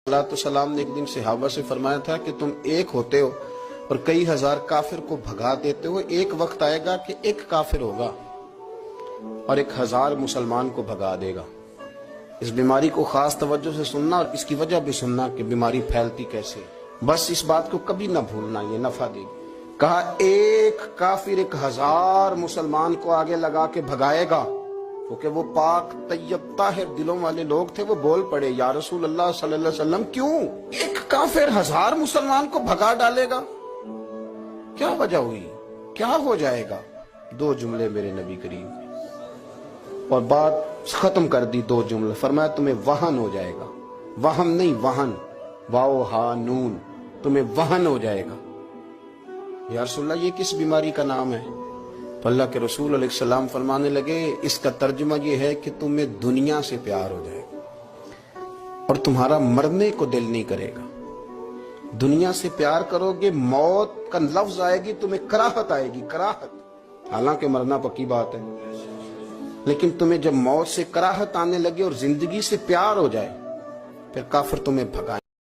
सलाम ने एक दिन सहाबा से फरमाया था कि तुम एक होते हो और कई हजार काफिर को भगा देते हो। एक वक्त आएगा कि एक काफिर होगा और 1000 मुसलमान को भगा देगा। इस बीमारी को खास तवज्जो से सुनना और इसकी वजह भी सुनना कि बीमारी फैलती कैसे है। बस इस बात को कभी ना भूलना, ये नफा देगी। कहा एक काफिर 1000 मुसलमान को आगे लगा के भगाएगा, क्योंकि वो पाक तैयब ताहिर दिलों वाले लोग थे। वो बोल पड़े, या रसूल अल्लाह सल्लल्लाहु अलैहि वसल्लम, क्यों एक काफिर 1000 मुसलमान को भगा डालेगा? क्या वजह हुई, क्या हो जाएगा? 2 जुमले मेरे नबी करीम और बात खत्म कर दी। 2 जुमले फरमाया, तुम्हें वहन हो जाएगा। वहम नहीं, वहन, वाओ हा नून, तुम्हें वहन हो जाएगा। या रसूल अल्लाह, ये किस बीमारी का नाम है? तो अल्लाह के रसूल अलैहिस्सलाम फरमाने लगे, इसका तर्जुमा ये है कि तुम्हें दुनिया से प्यार हो जाएगा और तुम्हारा मरने को दिल नहीं करेगा। दुनिया से प्यार करोगे, मौत का लफ्ज आएगी, तुम्हें कराहत आएगी, कराहत। हालांकि मरना पक्की बात है, लेकिन तुम्हें जब मौत से कराहत आने लगे और जिंदगी से प्यार हो जाए, फिर काफिर तुम्हें भगाए।